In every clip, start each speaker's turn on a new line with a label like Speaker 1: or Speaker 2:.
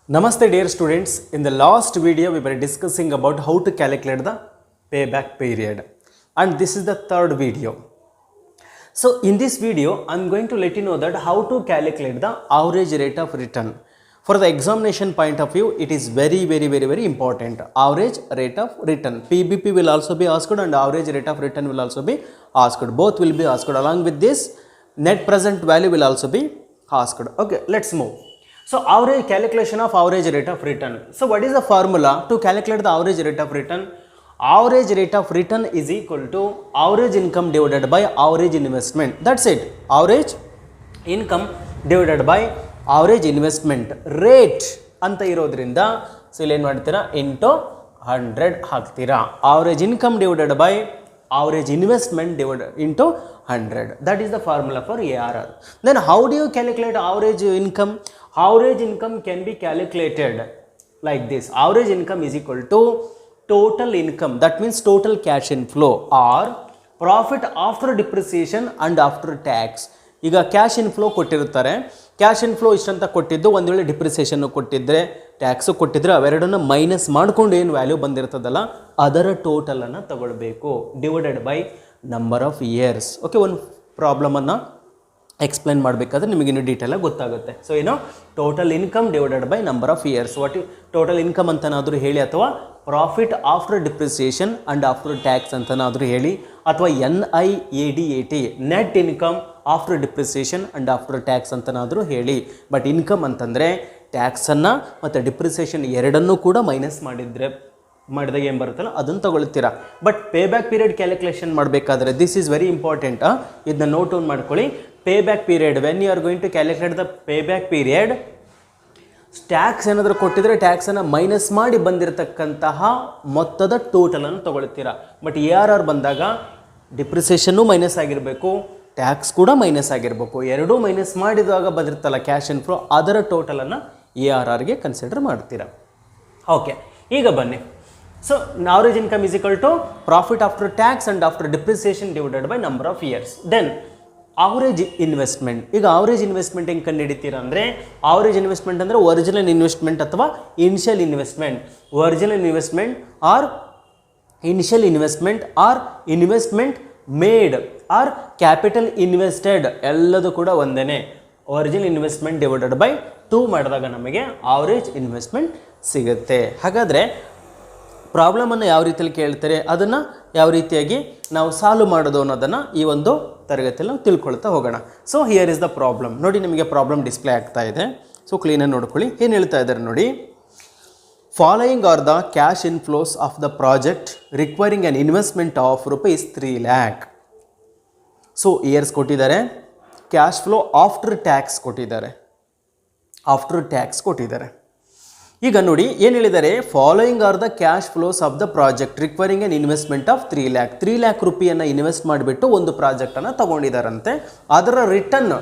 Speaker 1: Namaste dear students, in the last video we were discussing about how to calculate the payback period and this is the third video. So in this video I am going to let you know that how to calculate the average rate of return. For the examination point of view it is very important. Average rate of return. PBP will also be asked and average rate of return will also be asked. Both will be asked. Along with this net present value will also be asked. Okay, let's move. So average calculation of average rate of return. So what is the formula to calculate the average rate of return? Average rate of return is equal to average income divided by average investment. That's it. Average income divided by average investment rate ಅಂತ ಇರೋದ್ರಿಂದ so ಇಲ್ಲಿ ಏನು ಮಾಡ್ತೀರಾ into 100 ಹಾಕ್ತೀರಾ. Average income divided by average investment divided into 100. That is the formula for ARR. Then how do you calculate average income? Average income can be calculated like this. Average income is equal to total income, that means total cash inflow, or profit after depreciation and after tax. ಈಗ cash inflow ಕೊಟ್ಟಿರ್ತಾರೆ, cash inflow ಇಷ್ಟಂತ ಕೊಟ್ಟಿದ್ದು, ಒಂದು ವೇಳೆ depreciation ಕೊಟ್ಟಿದ್ದರೆ tax ಕೊಟ್ಟಿದ್ರೆ ಅವೆರಡನ್ನು minus ಮಾಡ್ಕೊಂಡು ಏನು ವ್ಯಾಲ್ಯೂ ಬಂದಿರ್ತದಲ್ಲ ಅದರ ಟೋಟಲನ್ನು ತಗೊಳ್ಬೇಕು divided by number of years. Okay, ಒಂದು ಪ್ರಾಬ್ಲಮನ್ನು ಎಕ್ಸ್ಪ್ಲೇನ್ ಮಾಡಬೇಕಾದ್ರೆ ನಿಮಗೆ ಇನ್ನೂ ಡೀಟೇಲಾಗಿ ಗೊತ್ತಾಗುತ್ತೆ. ಸೊ ಏನು total income divided by number of years. What total income ಅಂತನಾದರೂ ಹೇಳಿ, ಅಥವಾ profit after depreciation and after tax ಅಂತನಾದರೂ ಹೇಳಿ, ಅಥವಾ NIADAT net income after depreciation and after tax ಅಂತನಾದರೂ ಹೇಳಿ. ಬಟ್ ಇನ್ಕಮ್ ಅಂತಂದರೆ ಟ್ಯಾಕ್ಸನ್ನು ಮತ್ತು ಡಿಪ್ರಿಸಿಯೇಷನ್ ಎರಡನ್ನೂ ಕೂಡ ಮೈನಸ್ ಮಾಡಿದಾಗ ಏನು ಬರುತ್ತಲ್ಲ ಅದನ್ನು ತಗೊಳ್ತೀರಾ. But pay back period calculation ಮಾಡಬೇಕಾದ್ರೆ ದಿಸ್ ಈಸ್ ವೆರಿ ಇಂಪಾರ್ಟೆಂಟ್. ಇದನ್ನ ನೋಟ್ ಡೌನ್ ಮಾಡ್ಕೊಳ್ಳಿ. Pay back period, when you are going to calculate the pay back period, tax ಏನಾದರೂ ಕೊಟ್ಟಿದ್ರೆ ಟ್ಯಾಕ್ಸನ್ನು ಮೈನಸ್ ಮಾಡಿ ಬಂದಿರತಕ್ಕಂತಹ ಮೊತ್ತದ ಟೋಟಲನ್ನು ತಗೊಳ್ತೀರಾ. ಬಟ್ ARR ಬಂದಾಗ ಡಿಪ್ರಿಸಿಯೇಷನ್ನು ಮೈನಸ್ ಆಗಿರಬೇಕು, ಟ್ಯಾಕ್ಸ್ ಕೂಡ ಮೈನಸ್ ಆಗಿರಬೇಕು. ಎರಡೂ ಮೈನಸ್ ಮಾಡಿದಾಗ ಬಂದಿರ್ತಲ್ಲ ಕ್ಯಾಶ್ ಇನ್ಫ್ಲೋ, ಅದರ ಟೋಟಲನ್ನು ARRಗೆ ಕನ್ಸಿಡರ್ ಮಾಡ್ತೀರಾ. ಓಕೆ, ಈಗ ಬನ್ನಿ. So average income is equal to profit after tax and after depreciation divided by number of years. Then average investment. ಈಗ average investment ಹೆಂಗೆ ಕಂಡುಹಿಡಿತೀರಾ ಅಂದರೆ, average investment ಅಂದರೆ ಒರಿಜಿನಲ್ ಇನ್ವೆಸ್ಟ್ಮೆಂಟ್ ಅಥವಾ initial investment. Original investment or initial investment or investment made or capital invested ಎಲ್ಲದೂ ಕೂಡ ಒಂದೇ. Original investment divided by 2 ಮಾಡಿದಾಗ ನಮಗೆ ಆವರೇಜ್ ಇನ್ವೆಸ್ಟ್ಮೆಂಟ್ ಸಿಗುತ್ತೆ. ಹಾಗಾದರೆ ಪ್ರಾಬ್ಲಮನ್ನು ಯಾವ ರೀತಿಯಲ್ಲಿ ಕೇಳ್ತಾರೆ, ಅದನ್ನು ಯಾವ ರೀತಿಯಾಗಿ ನಾವು ಸಾಲ್ವ್ ಮಾಡೋದು ಅನ್ನೋದನ್ನು ಈ ಒಂದು ತರಗತಿಯಲ್ಲಿ ನಾವು ತಿಳ್ಕೊಳ್ತಾ ಹೋಗೋಣ. So here is the problem. ನೋಡಿ, ನಿಮಗೆ ಪ್ರಾಬ್ಲಮ್ ಡಿಸ್ಪ್ಲೇ ಆಗ್ತಾ ಇದೆ. ಸೊ ಕ್ಲೀನಾಗಿ ನೋಡ್ಕೊಳ್ಳಿ. ಏನು ಹೇಳ್ತಾ ಇದ್ದಾರೆ ನೋಡಿ. Following are the cash inflows of the project requiring an investment of rupees 3 lakh. So years ಕೊಟ್ಟಿದ್ದಾರೆ, ಕ್ಯಾಶ್ ಫ್ಲೋ ಆಫ್ಟರ್ ಟ್ಯಾಕ್ಸ್ ಕೊಟ್ಟಿದ್ದಾರೆ, ಆಫ್ಟರ್ ಟ್ಯಾಕ್ಸ್ ಕೊಟ್ಟಿದ್ದಾರೆ. ಈಗ ನೋಡಿ ಏನು ಹೇಳಿದ್ದಾರೆ, following are the cash flows of the project requiring an investment of 3 lakh. 3 lakh ರೂಪಿಯನ್ನು invest ಮಾಡಿಬಿಟ್ಟು ಒಂದು ಪ್ರಾಜೆಕ್ಟನ್ನು ತಗೊಂಡಿದ್ದಾರಂತೆ. ಅದರ ರಿಟರ್ನ್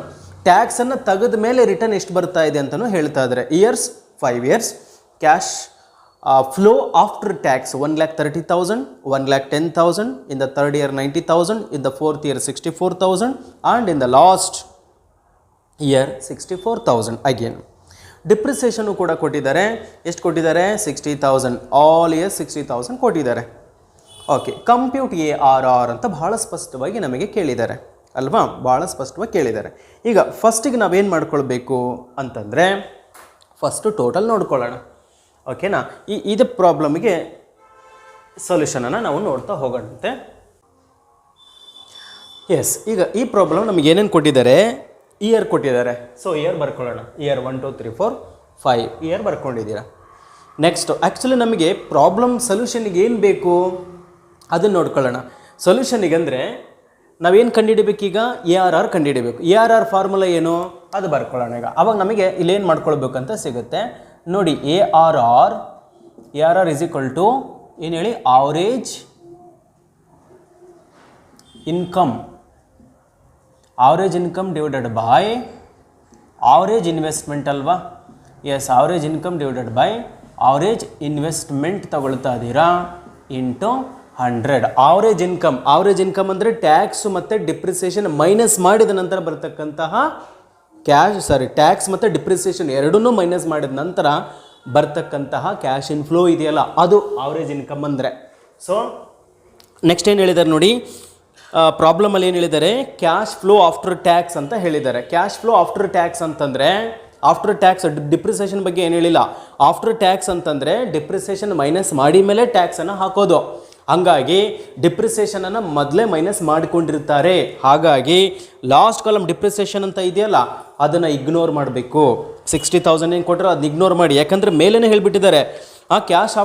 Speaker 1: ಟ್ಯಾಕ್ಸನ್ನು ತೆಗೆದ ಮೇಲೆ ರಿಟರ್ನ್ ಎಷ್ಟು ಬರ್ತಾ ಇದೆ ಅಂತಲೂ ಹೇಳ್ತಾ ಇದ್ದಾರೆ. Years 5 years. Cash flow after tax 1,30,000, 1,10,000, in the third year 90,000, in the fourth year 64,000 and in the last year 64,000 again. Depreciation ಕೂಡ ಕೊಟ್ಟಿದ್ದಾರೆ. ಎಷ್ಟು ಕೊಟ್ಟಿದ್ದಾರೆ? 60,000. ಆಲ್ ಇಯರ್ 60,000 ಕೊಟ್ಟಿದ್ದಾರೆ. ಓಕೆ, ಕಂಪ್ಯೂಟ್ ARR ಅಂತ ಭಾಳ ಸ್ಪಷ್ಟವಾಗಿ ನಮಗೆ ಕೇಳಿದ್ದಾರೆ ಅಲ್ವಾ, ಭಾಳ ಸ್ಪಷ್ಟವಾಗಿ ಕೇಳಿದ್ದಾರೆ. ಈಗ ಫಸ್ಟಿಗೆ ನಾವೇನು ಮಾಡ್ಕೊಳ್ಬೇಕು ಅಂತಂದರೆ, ಫಸ್ಟು ಟೋಟಲ್ ನೋಡ್ಕೊಳ್ಳೋಣ. ಓಕೆನಾ, ಇದು ಪ್ರಾಬ್ಲಮಿಗೆ ಸೊಲ್ಯೂಷನನ್ನು ನಾವು ನೋಡ್ತಾ ಹೋಗೋಣಂತೆ. ಎಸ್, ಈಗ ಈ ಪ್ರಾಬ್ಲಮ್ ನಮಗೆ ಏನೇನು ಕೊಟ್ಟಿದ್ದಾರೆ, ಇಯರ್ ಕೊಟ್ಟಿದ್ದಾರೆ. ಸೊ ಇಯರ್ ಬರ್ಕೊಳ್ಳೋಣ. ಇಯರ್ 1 2 3 4 5 ಇಯರ್ ಬರ್ಕೊಂಡಿದ್ದೀರಾ. ನೆಕ್ಸ್ಟ್ ಆ್ಯಕ್ಚುಲಿ ನಮಗೆ ಪ್ರಾಬ್ಲಮ್ ಸೊಲ್ಯೂಷನ್ಗೆ ಏನು ಬೇಕು ಅದನ್ನು ನೋಡ್ಕೊಳ್ಳೋಣ. ಸೊಲ್ಯೂಷನಿಗೆ ಅಂದರೆ ನಾವೇನು ಕಂಡುಹಿಡಿಬೇಕೀಗ, ARR ಕಂಡುಹಿಡಿಬೇಕು. ARR ಫಾರ್ಮುಲಾ ಏನು ಅದು ಬರ್ಕೊಳ್ಳೋಣ. ಈಗ ಅವಾಗ ನಮಗೆ ಇಲ್ಲೇನು ಮಾಡ್ಕೊಳ್ಬೇಕಂತ ಸಿಗುತ್ತೆ ನೋಡಿ. ARR ಇಸ್ ಈಕ್ವಲ್ ಟು ಏನು ಹೇಳಿ, average income, average income divided by average investment ಅಲ್ವಾ. Yes, average income divided by average investment ತಗೊಳ್ತಾ ಇದ್ದೀರಾ ಇಂಟು 100. ಆವರೇಜ್ ಇನ್ಕಮ್ ಅಂದರೆ ಟ್ಯಾಕ್ಸು ಮತ್ತು ಡಿಪ್ರಿಸಿಯೇಷನ್ ಮೈನಸ್ ಮಾಡಿದ ನಂತರ ಬರ್ತಕ್ಕಂತಹ ಟ್ಯಾಕ್ಸ್ ಮತ್ತು ಡಿಪ್ರಿಸಿಯೇಷನ್ ಎರಡನ್ನೂ ಮೈನಸ್ ಮಾಡಿದ ನಂತರ ಬರ್ತಕ್ಕಂತಹ ಕ್ಯಾಶ್ ಇನ್ಫ್ಲೋ ಇದೆಯಲ್ಲ ಅದು ಆವ್ರೇಜ್ ಇನ್ಕಮ್ ಅಂದರೆ. ಸೊ ನೆಕ್ಸ್ಟ್ ಏನು ಹೇಳಿದ್ದಾರೆ ನೋಡಿ, ಪ್ರಾಬ್ಲಮಲ್ಲಿ ಏನು ಹೇಳಿದ್ದಾರೆ, ಕ್ಯಾಶ್ ಫ್ಲೋ ಆಫ್ಟರ್ ಟ್ಯಾಕ್ಸ್ ಅಂತ ಹೇಳಿದ್ದಾರೆ. ಕ್ಯಾಶ್ ಫ್ಲೋ ಆಫ್ಟರ್ ಟ್ಯಾಕ್ಸ್ ಅಂತಂದರೆ, ಆಫ್ಟರ್ ಟ್ಯಾಕ್ಸ್ ಡಿಪ್ರಿಸಿಯೇಷನ್ ಬಗ್ಗೆ ಏನು ಹೇಳಿಲ್ಲ. ಆಫ್ಟರ್ ಟ್ಯಾಕ್ಸ್ ಅಂತಂದರೆ ಡಿಪ್ರಿಸಿಯೇಷನ್ ಮೈನಸ್ ಮಾಡಿ ಮೇಲೆ ಟ್ಯಾಕ್ಸನ್ನು ಹಾಕೋದು. ಹಂಗಾಗಿ ಡಿಪ್ರಿಸಿಯೇಷನನ್ನು ಮೊದಲೇ ಮೈನಸ್ ಮಾಡಿಕೊಂಡಿರ್ತಾರೆ. ಹಾಗಾಗಿ ಲಾಸ್ಟ್ ಕಾಲಮ್ ಡಿಪ್ರಿಸಿಯೇಷನ್ ಅಂತ ಇದೆಯಲ್ಲ ಅದನ್ನು ಇಗ್ನೋರ್ ಮಾಡಬೇಕು. 60,000 ಏನು ಕೊಟ್ಟರೆ ಅದನ್ನ ಇಗ್ನೋರ್ ಮಾಡಿ. ಯಾಕಂದರೆ ಮೇಲೇ ಹೇಳಿಬಿಟ್ಟಿದ್ದಾರೆ ಆ ಕ್ಯಾಶ್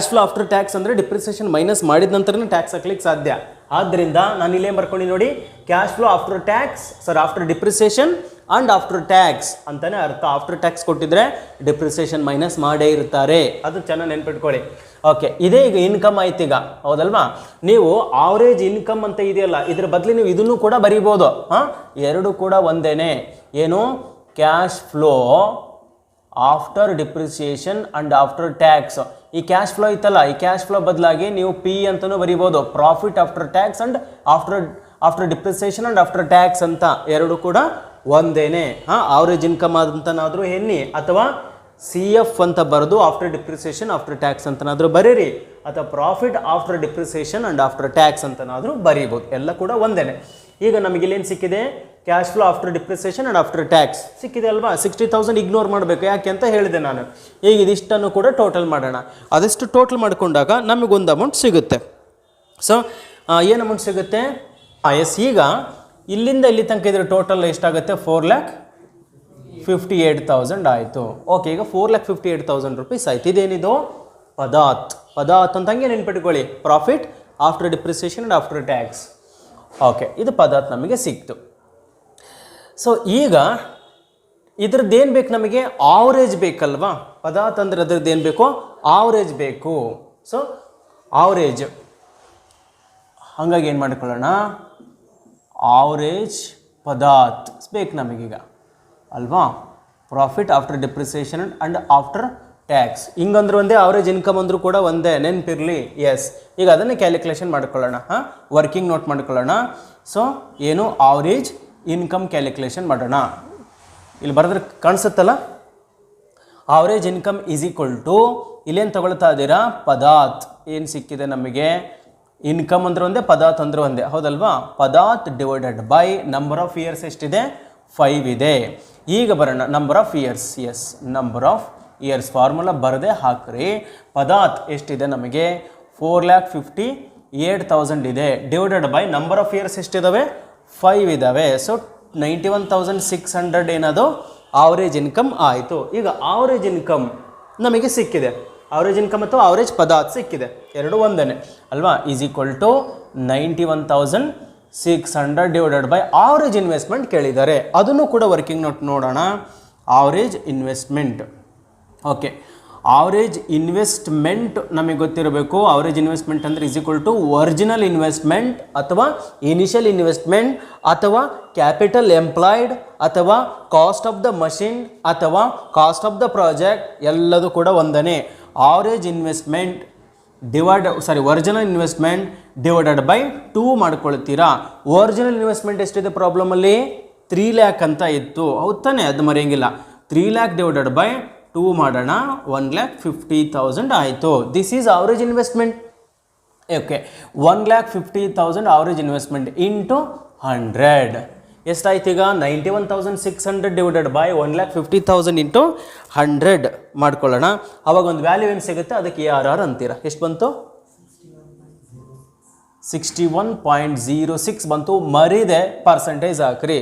Speaker 1: ಫ್ಲೋ ಆಫ್ಟರ್ ಟ್ಯಾಕ್ಸ್ ಅಂದರೆ ಡಿಪ್ರಿಸಿಯೇಷನ್ ಮೈನಸ್ ಮಾಡಿದ ನಂತರನೇ ಟ್ಯಾಕ್ಸ್ ಹಾಕ್ಲಿಕ್ಕೆ ಸಾಧ್ಯ. ಆದ್ದರಿಂದ ನಾನು ಇಲ್ಲೇ ಬರ್ಕೊಂಡು ನೋಡಿ, cash flow after tax after depreciation and after tax ಅಂತಲೇ ಅರ್ಥ. ಆಫ್ಟರ್ ಟ್ಯಾಕ್ಸ್ ಕೊಟ್ಟಿದ್ರೆ ಡಿಪ್ರಿಸಿಯೇಷನ್ ಮೈನಸ್ ಮಾಡೇ ಇರ್ತಾರೆ, ಅದು ಚೆನ್ನಾಗಿ ನೆನ್ಪಿಟ್ಕೊಳ್ಳಿ. ಓಕೆ, ಇದೇ ಈಗ ಇನ್ಕಮ್ ಆಯ್ತು ಈಗ, ಹೌದಲ್ವಾ? ನೀವು ಆವ್ರೇಜ್ ಇನ್ಕಮ್ ಅಂತ ಇದೆಯಲ್ಲ ಇದ್ರ ಬದಲು ನೀವು ಇದನ್ನು ಕೂಡ ಬರೀಬೋದು. ಎರಡು ಕೂಡ ಒಂದೇನೆ. ಏನು, cash flow after depreciation and after tax. ಈ ಕ್ಯಾಶ್ ಫ್ಲೋ ಇತ್ತಲ್ಲ, ಈ ಕ್ಯಾಶ್ ಫ್ಲೋ ಬದಲಾಗಿ ನೀವು ಪಿ ಅಂತಲೂ ಬರೀಬೋದು, profit after tax and after depreciation and after tax ಅಂತ. ಎರಡು ಕೂಡ ಒಂದೇನೆ. ಆವ್ರೇಜ್ ಇನ್ಕಮ್ ಅಂತನಾದರೂ ಎನ್ನಿ, ಅಥವಾ ಸಿ ಎಫ್ ಅಂತ ಬರೆದು ಆಫ್ಟರ್ ಡಿಪ್ರಿಸಿಯೇಷನ್ ಆಫ್ಟರ್ ಟ್ಯಾಕ್ಸ್ ಅಂತನಾದರೂ ಬರೀರಿ, ಅಥವಾ profit after depreciation and after tax ಅಂತನಾದರೂ ಬರೀಬೋದು. ಎಲ್ಲ ಕೂಡ ಒಂದೇನೆ. ಈಗ ನಮಗೆ ಇಲ್ಲೇನು ಸಿಕ್ಕಿದೆ, cash flow after depreciation and after tax ಸಿಕ್ಕಿದೆ ಅಲ್ವಾ. 60,000 ಇಗ್ನೋರ್ ಮಾಡಬೇಕು, ಯಾಕೆ ಅಂತ ಹೇಳಿದೆ ನಾನು. ಈಗ ಇದಿಷ್ಟನ್ನು ಕೂಡ ಟೋಟಲ್ ಮಾಡೋಣ. ಅದೆಷ್ಟು ಟೋಟಲ್ ಮಾಡಿಕೊಂಡಾಗ ನಮಗೊಂದು ಅಮೌಂಟ್ ಸಿಗುತ್ತೆ. ಸೊ ಏನು ಅಮೌಂಟ್ ಸಿಗುತ್ತೆ? ಎಸ್, ಈಗ ಇಲ್ಲಿಂದ ಇಲ್ಲಿ ತನಕ ಇದ್ರೆ ಟೋಟಲ್ ಎಷ್ಟಾಗುತ್ತೆ? 4,58,000 ಆಯಿತು. ಓಕೆ, ಈಗ 4,58,000 ರೂಪೀಸ್ ಆಯ್ತು. ಇದೇನಿದು? ಪದಾತ್ ಅಂತ ಹಂಗೆ ನೆನ್ಪಿಟ್ಕೊಳ್ಳಿ, profit after depreciation and after tax. Okay, ಇದು ಪದಾತ್ ನಮಗೆ ಸಿಕ್ತು. ಸೊ ಈಗ ಇದ್ರದ್ದೇನು ಬೇಕು ನಮಗೆ? ಆವ್ರೇಜ್ ಬೇಕಲ್ವಾ? ಪದಾತ್ ಅಂದರೆ ಅದ್ರದ್ದು ಏನು ಬೇಕು? ಆವ್ರೇಜ್ ಬೇಕು. ಸೊ ಆವ್ರೇಜ್, ಹಾಗಾಗಿ ಏನು ಮಾಡ್ಕೊಳ್ಳೋಣ, ಆವ್ರೇಜ್ ಪದಾತ್ ಬೇಕು ನಮಗೀಗ ಅಲ್ವಾ. Profit after depreciation and after tax ಹಿಂಗಂದ್ರೆ ಒಂದೇ, ಆವ್ರೇಜ್ ಇನ್ಕಮ್ ಅಂದರೂ ಕೂಡ ಒಂದೇ, ನೆನಪಿರಲಿ. ಎಸ್, ಈಗ ಅದನ್ನೇ ಕ್ಯಾಲ್ಕುಲೇಷನ್ ಮಾಡ್ಕೊಳ್ಳೋಣ. ವರ್ಕಿಂಗ್ ನೋಟ್ ಮಾಡ್ಕೊಳ್ಳೋಣ. ಸೊ ಏನು, ಆವ್ರೇಜ್ ಇನ್ಕಮ್ ಕ್ಯಾಲ್ಕುಲೇಷನ್ ಮಾಡೋಣ. ಇಲ್ಲಿ ಬರೆದ್ರೆ ಕಾಣಿಸುತ್ತಲ್ಲ, average income is equal to, ಇಲ್ಲೇನು ತಗೊಳ್ತಾ ಇದ್ದೀರಾ? ಪದಾತ್. ಏನು ಸಿಕ್ಕಿದೆ ನಮಗೆ? ಇನ್ಕಮ್ ಅಂದ್ರೆ ಒಂದೇ, ಪದಾತ್ ಅಂದ್ರೆ ಒಂದೇ, ಹೌದಲ್ವಾ? PADAT divided by number of years ಎಷ್ಟಿದೆ? 5 ಇದೆ. ಈಗ ಬರೋಣ number of years. Yes, number of years formula ಬರದೆ ಹಾಕ್ರಿ. ಪದಾತ್ ಎಷ್ಟಿದೆ ನಮಗೆ? 4,58,000 ಇದೆ. Divided by number of years ಎಷ್ಟಿದ್ದಾವೆ? 5 ಇದ್ದಾವೆ. ಸೊ 91,600 ಏನದು ಆವ್ರೇಜ್ ಇನ್ಕಮ್ ಆಯಿತು. ಈಗ ಆವ್ರೇಜ್ ಇನ್ಕಮ್ ನಮಗೆ ಸಿಕ್ಕಿದೆ. ಆವ್ರೇಜ್ ಇನ್ಕಮ್ ಅಥವಾ ಆವ್ರೇಜ್ ಪದಾತ್ ಸಿಕ್ಕಿದೆ, ಎರಡು ಒಂದೇನೆ ಅಲ್ವಾ. Is equal to 91,600 divided by average investment ಕೇಳಿದ್ದಾರೆ. ಅದನ್ನು ಕೂಡ ವರ್ಕಿಂಗ್ ನೋಟ್ ನೋಡೋಣ. Average investment. Okay, average investment ನಮಗೆ ಗೊತ್ತಿರಬೇಕು. ಆವ್ರೇಜ್ ಇನ್ವೆಸ್ಟ್ಮೆಂಟ್ ಅಂದರೆ is equal to original investment ಅಥವಾ ಇನಿಷಿಯಲ್ ಇನ್ವೆಸ್ಟ್ಮೆಂಟ್ ಅಥವಾ ಕ್ಯಾಪಿಟಲ್ ಎಂಪ್ಲಾಯ್ಡ್ ಅಥವಾ ಕಾಸ್ಟ್ ಆಫ್ ದ ಮಷಿನ್ ಅಥವಾ ಕಾಸ್ಟ್ ಆಫ್ ದ ಪ್ರಾಜೆಕ್ಟ್, ಎಲ್ಲದೂ ಕೂಡ ಒಂದನೇ. Average investment original investment divided by 2 ಮಾಡ್ಕೊಳ್ತೀರಾ. ಒರಿಜಿನಲ್ ಇನ್ವೆಸ್ಟ್ಮೆಂಟ್ ಎಷ್ಟಿದೆ ಪ್ರಾಬ್ಲಮಲ್ಲಿ? 3 lakh ಅಂತ ಇತ್ತು, ಹೌದು ತಾನೆ? ಅದು ಮರೆಯಂಗಿಲ್ಲ. 3 lakh ಡಿವೈಡೆಡ್ ಬೈ 2 ಮಾಡೋಣ, 1,50,000 ಆಯಿತು. This is average investment. Okay, 1,50,000 average investment into 100 ಎಷ್ಟಾಯ್ತು? ಈಗ 91,600 ಡಿವೈಡೆಡ್ ಬೈ 1,50,000 ಇಂಟು 100 ಮಾಡ್ಕೊಳ್ಳೋಣ. ಅವಾಗ ಒಂದು ವ್ಯಾಲ್ಯೂ ಏನು ಸಿಗುತ್ತೆ, ಅದಕ್ಕೆ ARR ಅಂತೀರ. ಎಷ್ಟು ಬಂತು? 61.06 ಬಂತು. ಮರಿದೆ ಪರ್ಸೆಂಟೇಜ್ ಹಾಕ್ರಿ.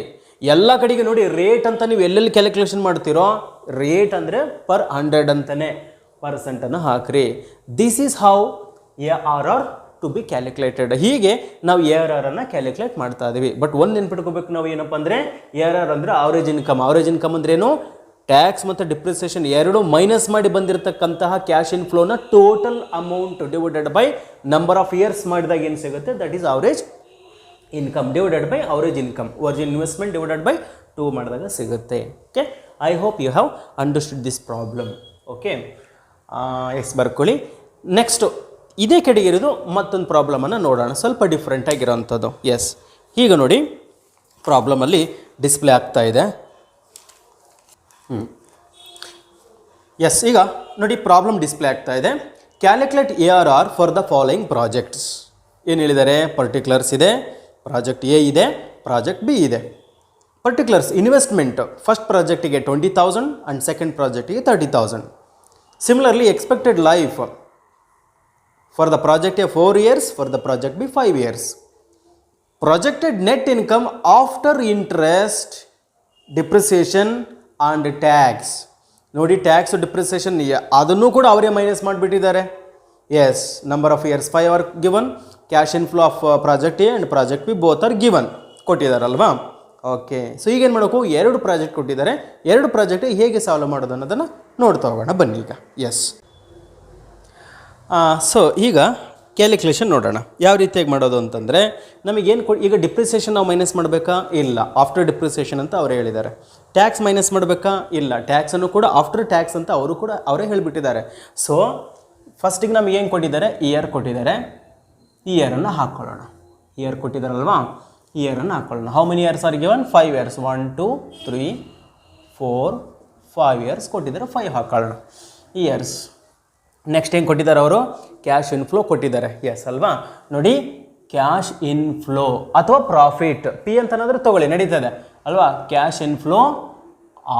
Speaker 1: ಎಲ್ಲ ಕಡೆಗೆ ನೋಡಿ, ರೇಟ್ ಅಂತ ನೀವು ಎಲ್ಲೆಲ್ಲಿ ಕ್ಯಾಲ್ಕುಲೇಷನ್ ಮಾಡ್ತೀರೋ, ರೇಟ್ ಅಂದರೆ per 100 ಅಂತಲೇ, ಪರ್ಸೆಂಟನ್ನು ಹಾಕ್ರಿ. This is how ARR to be calculated. ಹೀಗೆ ನಾವು ARR ಅನ್ನು ಕ್ಯಾಲ್ಕುಲೇಟ್ ಮಾಡ್ತಾ ಇದ್ದೀವಿ. ಬಟ್ ಒಂದು ನೆನ್ಪಿಟ್ಕೋಬೇಕು ನಾವು, ಏನಪ್ಪ ಅಂದರೆ ARR ಅಂದರೆ ಆವ್ರೇಜ್ ಇನ್ಕಮ್. ಆವ್ರೇಜ್ ಇನ್ಕಮ್ ಅಂದ್ರೇನು? ಟ್ಯಾಕ್ಸ್ ಮತ್ತು ಡಿಪ್ರಿಸಿಯೇಷನ್ ಎರಡು ಮೈನಸ್ ಮಾಡಿ ಬಂದಿರತಕ್ಕಂತಹ ಕ್ಯಾಶ್ ಇನ್ಫ್ಲೋನ total amount divided by number of years ಮಾಡಿದಾಗ ಏನು ಸಿಗುತ್ತೆ, that is average income divided by average income. Original investment divided by 2 ಮಾಡಿದಾಗ ಸಿಗುತ್ತೆ. Okay, I hope you have understood this problem. Okay, yes ಬರ್ಕೊಳ್ಳಿ. Next ಇದೇ ಕಡೆಗಿರೋದು ಮತ್ತೊಂದು ಪ್ರಾಬ್ಲಮನ್ನು ನೋಡೋಣ, ಸ್ವಲ್ಪ ಡಿಫ್ರೆಂಟ್ ಆಗಿರೋವಂಥದ್ದು. ಎಸ್, ಈಗ ನೋಡಿ ಪ್ರಾಬ್ಲಮಲ್ಲಿ ಡಿಸ್ಪ್ಲೇ ಆಗ್ತಾ ಇದೆ. ಎಸ್, ಈಗ ನೋಡಿ ಪ್ರಾಬ್ಲಮ್ ಡಿಸ್ಪ್ಲೇ ಆಗ್ತಾ ಇದೆ. Calculate ARR for the following projects. ಏನು ಹೇಳಿದ್ದಾರೆ? ಪರ್ಟಿಕ್ಯುಲರ್ಸ್ ಇದೆ, ಪ್ರಾಜೆಕ್ಟ್ ಎ ಇದೆ, ಪ್ರಾಜೆಕ್ಟ್ ಬಿ ಇದೆ. ಪರ್ಟಿಕ್ಯುಲರ್ಸ್ ಇನ್ವೆಸ್ಟ್ಮೆಂಟ್ ಫಸ್ಟ್ ಪ್ರಾಜೆಕ್ಟಿಗೆ 20,000 ಆ್ಯಂಡ್ ಸೆಕೆಂಡ್ ಪ್ರಾಜೆಕ್ಟಿಗೆ 30,000. Similarly expected life for the project A 4 years, for the project B 5 years. Projected net income after interest, depreciation and tax. ನೋಡಿ, tax depreciation ಅದನ್ನು ಕೂಡ ಅವರೇ minus ಮಾಡಿಬಿಟ್ಟಿದ್ದಾರೆ. Yes, number of years 5 are given. Cash inflow of project A and project B both are given, ಕೊಟ್ಟಿದ್ದಾರಲ್ವಾ? Okay, so ಈಗೇನು ಮಾಡಬೇಕು? 2 project ಕೊಟ್ಟಿದ್ದಾರೆ. 2 project ಹೇಗೆ ಸಾಲ್ವ್ ಮಾಡೋದು ಅನ್ನೋದನ್ನು ನೋಡ್ತಾ ಹೋಗೋಣ ಬನ್ನಿ ಈಗ. ಎಸ್, ಸೊ ಈಗ ಕ್ಯಾಲ್ಕುಲೇಷನ್ ನೋಡೋಣ ಯಾವ ರೀತಿಯಾಗಿ ಮಾಡೋದು ಅಂತಂದರೆ, ನಮಗೇನು ಈಗ ಡಿಪ್ರಿಸಿಯೇಷನ್ ನಾವು ಮೈನಸ್ ಮಾಡಬೇಕಾ? ಇಲ್ಲ, ಆಫ್ಟರ್ ಡಿಪ್ರಿಸಿಯೇಷನ್ ಅಂತ ಅವರೇ ಹೇಳಿದ್ದಾರೆ. ಟ್ಯಾಕ್ಸ್ ಮೈನಸ್ ಮಾಡಬೇಕಾ? ಇಲ್ಲ, ಟ್ಯಾಕ್ಸನ್ನು ಕೂಡ ಆಫ್ಟರ್ ಟ್ಯಾಕ್ಸ್ ಅಂತ ಅವರು ಕೂಡ ಅವರೇ ಹೇಳಿಬಿಟ್ಟಿದ್ದಾರೆ. ಸೊ ಫಸ್ಟಿಗೆ ನಮಗೆ ಏನು ಕೊಟ್ಟಿದ್ದಾರೆ? ಇಯರ್ ಕೊಟ್ಟಿದ್ದಾರೆ. ಇಯರನ್ನು ಹಾಕ್ಕೊಳ್ಳೋಣ. ಇಯರ್ ಕೊಟ್ಟಿದ್ದಾರಲ್ವಾ? ಇಯರನ್ನು ಹಾಕ್ಕೊಳ್ಳೋಣ. How many years are given? 5 years. 1 2 3 4 5 years ಕೊಟ್ಟಿದ್ದಾರೆ. 5 ಹಾಕ್ಕೊಳ್ಳೋಣ ಇಯರ್ಸ್. ನೆಕ್ಸ್ಟ್ ಏನು ಕೊಟ್ಟಿದ್ದಾರೆ ಅವರು? ಕ್ಯಾಶ್ ಇನ್ಫ್ಲೋ ಕೊಟ್ಟಿದ್ದಾರೆ. ಎಸ್ ಅಲ್ವಾ? ನೋಡಿ, ಕ್ಯಾಶ್ ಇನ್ಫ್ಲೋ ಅಥವಾ ಪ್ರಾಫಿಟ್ ಪಿ ಅಂತನಾದರೂ ತೊಗೊಳ್ಳಿ, ನಡೀತದೆ ಅಲ್ವಾ? Cash inflow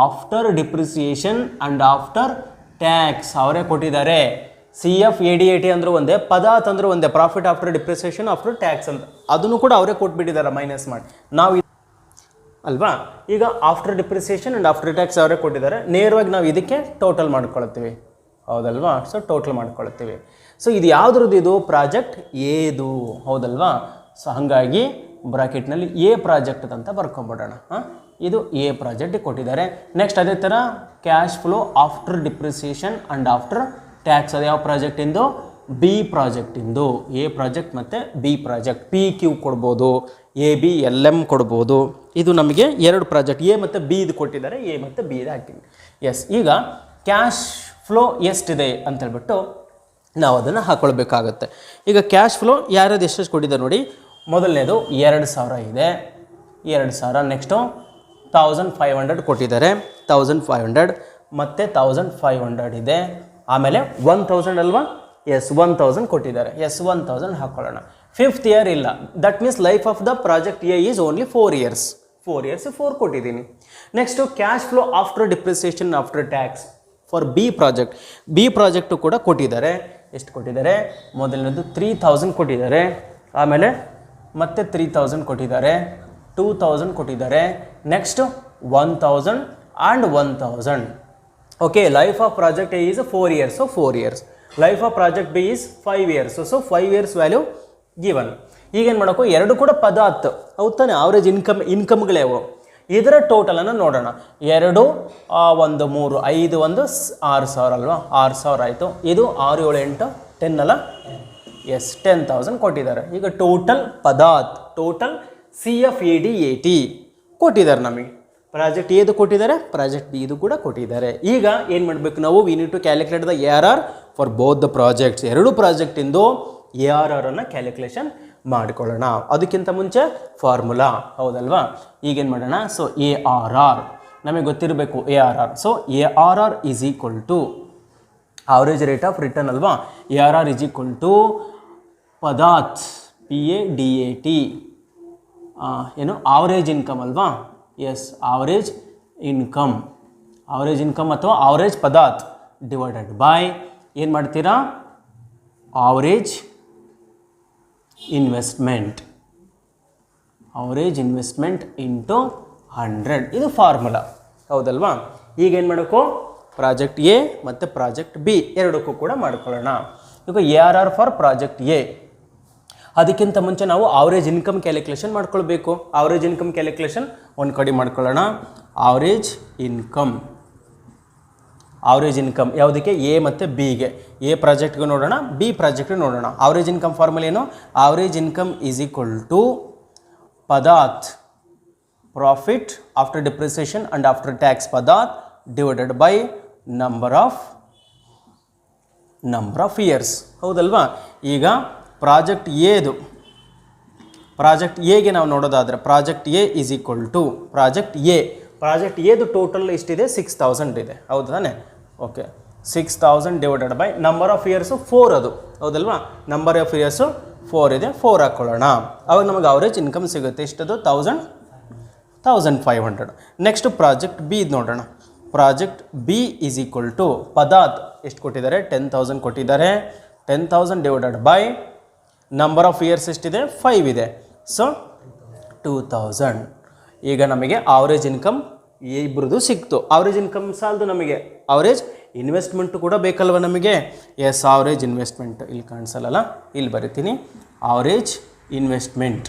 Speaker 1: after depreciation and after tax ಅವರೇ ಕೊಟ್ಟಿದ್ದಾರೆ. CF ADAT ಅಂದರೂ ಒಂದೇ, ಪದಾತ್ ಅಂದರೂ ಒಂದೇ, profit after depreciation after tax ಅಂತ ಅದನ್ನು ಕೂಡ ಅವರೇ ಕೊಟ್ಬಿಟ್ಟಿದ್ದಾರೆ ಮೈನಸ್ ಮಾಡಿ. ನಾವು ಅಲ್ವಾ, ಈಗ after depreciation and after tax ಅವರೇ ಕೊಟ್ಟಿದ್ದಾರೆ. ನೇರವಾಗಿ ನಾವು ಇದಕ್ಕೆ ಟೋಟಲ್ ಮಾಡ್ಕೊಳ್ತೀವಿ, ಹೌದಲ್ವಾ? ಸೊ ಟೋಟಲ್ ಮಾಡ್ಕೊಳ್ತೀವಿ. ಸೊ ಇದು ಯಾವುದ್ರದ್ದು? ಇದು ಪ್ರಾಜೆಕ್ಟ್ ಏದು, ಹೌದಲ್ವಾ? ಸೊ ಹಾಗಾಗಿ ಬ್ರಾಕೆಟ್ನಲ್ಲಿ ಎ ಪ್ರಾಜೆಕ್ಟ್ ಅಂತ ಬರ್ಕೊಂಬಿಡೋಣ. ಇದು ಎ ಪ್ರಾಜೆಕ್ಟ್ ಕೊಟ್ಟಿದ್ದಾರೆ. ನೆಕ್ಸ್ಟ್ ಅದೇ ಥರ cash flow after depreciation and after tax, ಅದು ಯಾವ ಪ್ರಾಜೆಕ್ಟಿಂದು? ಬಿ ಪ್ರಾಜೆಕ್ಟಿಂದು. ಎ ಪ್ರಾಜೆಕ್ಟ್ ಮತ್ತು ಬಿ ಪ್ರಾಜೆಕ್ಟ್, PQ ಕೊಡ್ಬೋದು, AB LM ಕೊಡ್ಬೋದು. ಇದು ನಮಗೆ 2 ಪ್ರಾಜೆಕ್ಟ್ ಎ ಮತ್ತು ಬಿ ಇದು ಕೊಟ್ಟಿದ್ದಾರೆ. ಎ ಮತ್ತು ಬಿ ಇದು ಹಾಕಿವಿ. ಎಸ್, ಈಗ ಕ್ಯಾಶ್ ಫ್ಲೋ ಎಷ್ಟಿದೆ ಅಂತೇಳ್ಬಿಟ್ಟು ನಾವು ಅದನ್ನು ಹಾಕ್ಕೊಳ್ಬೇಕಾಗತ್ತೆ. ಈಗ ಕ್ಯಾಶ್ ಫ್ಲೋ ಯಾರ್ಯಾರು ಎಷ್ಟೆಷ್ಟು ಕೊಟ್ಟಿದ್ದಾರೆ ನೋಡಿ. ಮೊದಲನೇದು 2,000 ಇದೆ, 2,000. ನೆಕ್ಸ್ಟು 1,500 ಕೊಟ್ಟಿದ್ದಾರೆ, 1,500 ಮತ್ತು 1,500 ಇದೆ. ಆಮೇಲೆ 1,000 ಅಲ್ವಾ? ಎಸ್, 1,000 ಕೊಟ್ಟಿದ್ದಾರೆ. ಎಸ್, 1,000 ಹಾಕ್ಕೊಳ್ಳೋಣ. 5th ಇಯರ್ ಇಲ್ಲ, that means life of the project A is only 4 years. 4 years 4 ಕೊಟ್ಟಿದ್ದೀನಿ. Next cash flow after depreciation after tax for B project. B project ಕೂಡ ಕೊಟ್ಟಿದ್ದಾರೆ. ಎಷ್ಟು ಕೊಟ್ಟಿದ್ದಾರೆ? ಮೊದಲನೇದು 3,000 ಕೊಟ್ಟಿದ್ದಾರೆ, ಆಮೇಲೆ ಮತ್ತೆ 3,000 ಕೊಟ್ಟಿದ್ದಾರೆ, 2,000 ಕೊಟ್ಟಿದ್ದಾರೆ, next 1,000 and 1,000. Okay, life of project A is 4 years, so 4 years. Life of project B is 5 years, so 5 years value given. ಈಗೇನು ಮಾಡೋಕ್ಕೂ 2 ಕೂಡ ಪದಾರ್ಥ ಹೌದು ತಾನೆ? ಆವ್ರೇಜ್ ಇನ್ಕಮ್ಗಳೇ ಅವು. ಇದರ ಟೋಟಲನ್ನು ನೋಡೋಣ. 2 1 3 5 1 6,000 ಅಲ್ವಾ? 6,000 ಆಯಿತು. ಇದು 6 7 8 10 ಅಲ್ಲ? ಎಸ್, 10,000 ಕೊಟ್ಟಿದ್ದಾರೆ. ಈಗ ಟೋಟಲ್ ಪದಾತ್, ಟೋಟಲ್ CF ADAT ಕೊಟ್ಟಿದ್ದಾರೆ ನಮಗೆ. ಪ್ರಾಜೆಕ್ಟ್ ಎದು ಕೊಟ್ಟಿದ್ದಾರೆ, ಪ್ರಾಜೆಕ್ಟ್ ಬಿ ಇದು ಕೂಡ ಕೊಟ್ಟಿದ್ದಾರೆ. ಈಗ ಏನು ಮಾಡಬೇಕು ನಾವು? We need to calculate the ARR for both the projects. 2 ಪ್ರಾಜೆಕ್ಟಿಂದು ARR ಅನ್ನು ಕ್ಯಾಲ್ಕುಲೇಷನ್ ಮಾಡಿಕೊಳ್ಳೋಣ. ಅದಕ್ಕಿಂತ ಮುಂಚೆ ಫಾರ್ಮುಲಾ, ಹೌದಲ್ವಾ? ಈಗೇನು ಮಾಡೋಣ? ಸೊ ARR ನಮಗೆ ಗೊತ್ತಿರಬೇಕು. ARR, so ARR is equal to average rate of return ಅಲ್ವಾ? ARR is equal to PADAT PADAT ಏನು ಆವರೇಜ್ ಇನ್ಕಮ್ ಅಲ್ವಾ? ಎಸ್, ಆವರೇಜ್ ಇನ್ಕಮ್ ಅಥವಾ ಆವರೇಜ್ ಪದಾತ್ ಡಿವೈಡೆಡ್ ಬೈ ಏನು ಮಾಡ್ತೀರಾ? Average investment into 100. ಇದು ಫಾರ್ಮುಲಾ, ಹೌದಲ್ವಾ? ಈಗೇನು ಮಾಡಬೇಕು? ಪ್ರಾಜೆಕ್ಟ್ ಎ ಮತ್ತು ಪ್ರಾಜೆಕ್ಟ್ ಬಿ ಎರಡಕ್ಕೂ ಕೂಡ ಮಾಡ್ಕೊಳ್ಳೋಣ. ಈಗ ARR ಫಾರ್ ಪ್ರಾಜೆಕ್ಟ್ ಎ. ಅದಕ್ಕಿಂತ ಮುಂಚೆ ನಾವು ಆವರೇಜ್ ಇನ್ಕಮ್ ಕ್ಯಾಲ್ಕುಲೇಷನ್ ಮಾಡ್ಕೊಳ್ಬೇಕು. ಆವರೇಜ್ ಇನ್ಕಮ್ ಕ್ಯಾಲ್ಕುಲೇಷನ್ ಒಂದು ಕಡೆ ಮಾಡ್ಕೊಳ್ಳೋಣ. ಆವರೇಜ್ ಇನ್ಕಮ್ ಯಾವುದಕ್ಕೆ? ಎ ಮತ್ತು ಬಿಗೆ. ಎ ಪ್ರಾಜೆಕ್ಟ್ಗೆ ನೋಡೋಣ, ಬಿ ಪ್ರಾಜೆಕ್ಟ್ಗೆ ನೋಡೋಣ. ಆವರೇಜ್ ಇನ್ಕಮ್ ಫಾರ್ಮುಲಾ ಏನು? Average income is equal to PADAT profit after depreciation and after tax PADAT divided by number of years, ಹೌದಲ್ವಾ? ಈಗ ಪ್ರಾಜೆಕ್ಟ್ ಎಗೆ ನಾವು ನೋಡೋದಾದರೆ project A is equal to project ಎದು ಟೋಟಲ್ ಎಷ್ಟಿದೆ? 6,000 ಇದೆ, ಹೌದು ತಾನೆ? Okay, 6000 divided by number of years 4 ಅದು ಹೌದಲ್ವಾ, ನಂಬರ್ ಆಫ್ ಇಯರ್ಸು 4 ಇದೆ, 4 ಹಾಕ್ಕೊಳ್ಳೋಣ. ಅವಾಗ ನಮಗೆ ಅವರೇಜ್ ಇನ್ಕಮ್ ಸಿಗುತ್ತೆ. ಎಷ್ಟದು 1500. ನೆಕ್ಸ್ಟ್ ಪ್ರಾಜೆಕ್ಟ್ ಬಿ ಇದು ನೋಡೋಣ. Project B is equal to ಪದಾರ್ಥ ಎಷ್ಟು ಕೊಟ್ಟಿದ್ದಾರೆ, 10,000 ಕೊಟ್ಟಿದ್ದಾರೆ. 10,000 divided by number of years ಎಷ್ಟಿದೆ, 5 ಇದೆ. ಸೊ 2000. ಈಗ ನಮಗೆ ಆವರೇಜ್ ಇನ್ಕಮ್ ಇಬ್ಬರದು ಸಿಕ್ತು. ಆವರೇಜ್ ಇನ್ಕಮ್ ಸಾಲದು ನಮಗೆ, ಆವರೇಜ್ ಇನ್ವೆಸ್ಟ್ಮೆಂಟು ಕೂಡ ಬೇಕಲ್ವ ನಮಗೆ. ಎಸ್, ಆವರೇಜ್ ಇನ್ವೆಸ್ಟ್ಮೆಂಟ್ ಇಲ್ಲಿ ಕಾಣಿಸಲ್ಲ, ಇಲ್ಲಿ ಬರಿತೀನಿ average investment.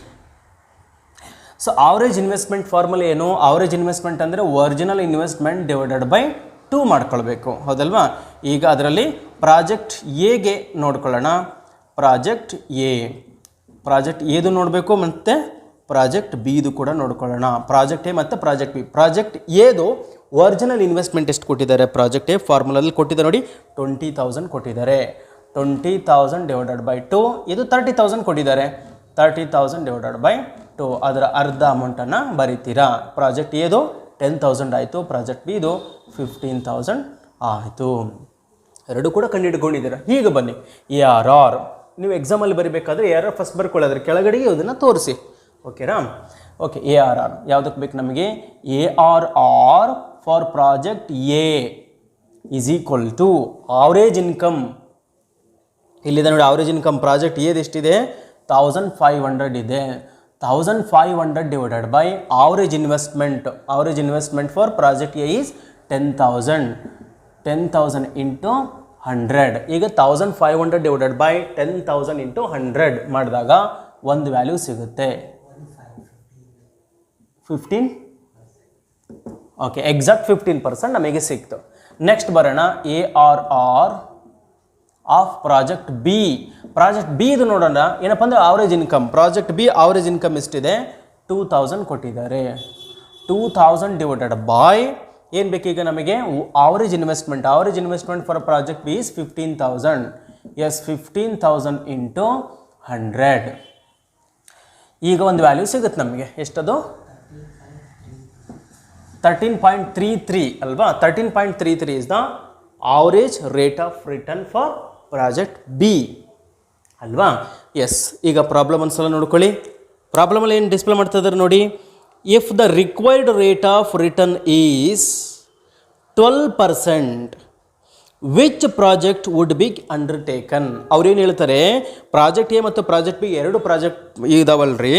Speaker 1: So average investment formula ಏನು, ಆವರೇಜ್ ಇನ್ವೆಸ್ಟ್ಮೆಂಟ್ ಅಂದರೆ ಒರಿಜಿನಲ್ ಇನ್ವೆಸ್ಟ್ಮೆಂಟ್ ಡಿವೈಡೆಡ್ ಬೈ 2 ಮಾಡ್ಕೊಳ್ಬೇಕು, ಹೌದಲ್ವಾ. ಈಗ ಅದರಲ್ಲಿ ಪ್ರಾಜೆಕ್ಟ್ ಎಗೆ ನೋಡ್ಕೊಳ್ಳೋಣ. ಪ್ರಾಜೆಕ್ಟ್ ಎದು ನೋಡಬೇಕು ಮತ್ತು ಪ್ರಾಜೆಕ್ಟ್ ಬಿದು ಕೂಡ ನೋಡ್ಕೊಳ್ಳೋಣ. ಪ್ರಾಜೆಕ್ಟ್ ಎ ಮತ್ತು ಪ್ರಾಜೆಕ್ಟ್ ಬಿ. ಪ್ರಾಜೆಕ್ಟ್ ಎದು ಒರಿಜಿನಲ್ ಇನ್ವೆಸ್ಟ್ಮೆಂಟ್ ಎಷ್ಟು ಕೊಟ್ಟಿದ್ದಾರೆ, ಪ್ರಾಜೆಕ್ಟ್ ಎ ಫಾರ್ಮುಲಲ್ಲಿ ಕೊಟ್ಟಿದ್ದಾರೆ ನೋಡಿ, 20,000 ಕೊಟ್ಟಿದ್ದಾರೆ. 20,000 ಡಿವೈಡೆಡ್ ಬೈ 2, ಇದು 30,000 ಕೊಟ್ಟಿದ್ದಾರೆ. 30,000 ಡಿವೈಡೆಡ್ ಬೈ 2, ಅದರ ಅರ್ಧ ಅಮೌಂಟನ್ನು ಬರೀತೀರಾ. ಪ್ರಾಜೆಕ್ಟ್ ಎದು 10,000 ಆಯಿತು, ಪ್ರಾಜೆಕ್ಟ್ ಬಿದು 15,000 ಆಯಿತು. ಎರಡು ಕೂಡ ಕಂಡುಹಿಡ್ಕೊಂಡಿದ್ದೀರಾ. ಹೀಗೆ ಬನ್ನಿ, ARR ನೀವು ಎಕ್ಸಾಮಲ್ಲಿ ಬರೀಬೇಕಾದ್ರೆ ARR ಫಸ್ಟ್ ಬರ್ಕೊಳ್ಳೋದ್ರೆ ಕೆಳಗಡೆಗೆ ಅದನ್ನು ತೋರಿಸಿ, ಓಕೆನಾ. ಓಕೆ, ARR ಯಾವುದಕ್ಕೆ ಬೇಕು ನಮಗೆ, ARR for project A is equal to average income. ಇಲ್ಲಿದೆ ನೋಡಿ ಆವರೇಜ್ ಇನ್ಕಮ್. ಪ್ರಾಜೆಕ್ಟ್ ಎದು ಎಷ್ಟಿದೆ, 1500 ಇದೆ. 1500 divided by average investment. Average investment for project A is 10,000. 10,000 into 100. ಈಗ 1500 ಡಿವೈಡೆಡ್ ಬೈ 10,000 ಇಂಟು 100 ಮಾಡಿದಾಗ ಒಂದು ವ್ಯಾಲ್ಯೂ ಸಿಗುತ್ತೆ, 15. ಓಕೆ, ಎಕ್ಸಾಕ್ಟ್ 15% ನಮಗೆ ಸಿಕ್ತು. ನೆಕ್ಸ್ಟ್ ಬರೋಣ, ARR of project B. Project B ಇದು ನೋಡೋಣ, ಏನಪ್ಪ ಅಂದರೆ average income. Project B average income ಎಷ್ಟಿದೆ, 2000 ಕೊಟ್ಟಿದ್ದಾರೆ. 2000 ಡಿವೈಡೆಡ್ ಬೈ ಏನು ಬೇಕೀಗ ನಮಗೆ, average investment. Average investment for project B is 15,000. Yes, 15,000 into 100. ಈಗ ಒಂದು ವ್ಯಾಲ್ಯೂ ಸಿಗುತ್ತೆ ನಮಗೆ, ಎಷ್ಟದು 13.33 ಅಲ್ವಾ. 13.33 is the average rate of return for project B ಅಲ್ವಾ. ಎಸ್, ಈಗ ಪ್ರಾಬ್ಲಮ್ ಒಂದ್ಸಲ ನೋಡ್ಕೊಳ್ಳಿ. ಪ್ರಾಬ್ಲಮಲ್ಲಿ ಏನು ಡಿಸ್ಪ್ಲೇ ಮಾಡ್ತಾ ಇದ್ದಾರೆ ನೋಡಿ. If the required rate of return is 12%, which project would be undertaken. ಅವ್ರೇನು ಹೇಳ್ತಾರೆ, ಪ್ರಾಜೆಕ್ಟ್ ಎ ಮತ್ತು ಪ್ರಾಜೆಕ್ಟ್ ಬಿ ಎರಡು ಪ್ರಾಜೆಕ್ಟ್ ಇದಾವಲ್ರಿ.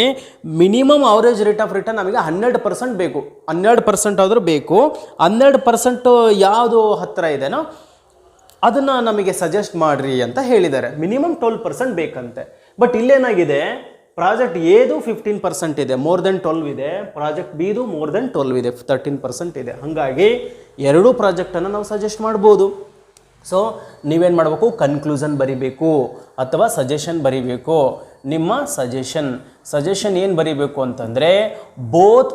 Speaker 1: Minimum average rate of return ನಮಗೆ 12% ಬೇಕು. 12% ಆದರೂ ಬೇಕು. 12% ಯಾವುದು ಹತ್ತಿರ ಇದೆನೋ ಅದನ್ನು ನಮಗೆ ಸಜೆಸ್ಟ್ ಮಾಡಿರಿ ಅಂತ ಹೇಳಿದ್ದಾರೆ. ಮಿನಿಮಮ್ 12% ಬೇಕಂತೆ. ಬಟ್ ಇಲ್ಲೇನಾಗಿದೆ, ಪ್ರಾಜೆಕ್ಟ್ ಎದು 15% ಇದೆ, ಮೋರ್ ದೆನ್ 12 ಇದೆ. ಪ್ರಾಜೆಕ್ಟ್ ಬಿದು ಮೋರ್ ದೆನ್ 12 ಇದೆ, 13% ಇದೆ. ಹಾಗಾಗಿ ಎರಡೂ ಪ್ರಾಜೆಕ್ಟನ್ನು ನಾವು ಸಜೆಸ್ಟ್ ಮಾಡ್ಬೋದು. ಸೊ ನೀವೇನು ಮಾಡಬೇಕು, ಕನ್ಕ್ಲೂಷನ್ ಬರಿಬೇಕು ಅಥವಾ ಸಜೆಷನ್ ಬರಿಬೇಕು. ನಿಮ್ಮ ಸಜೆಷನ್ ಏನು ಬರಿಬೇಕು ಅಂತಂದರೆ, ಬೋತ್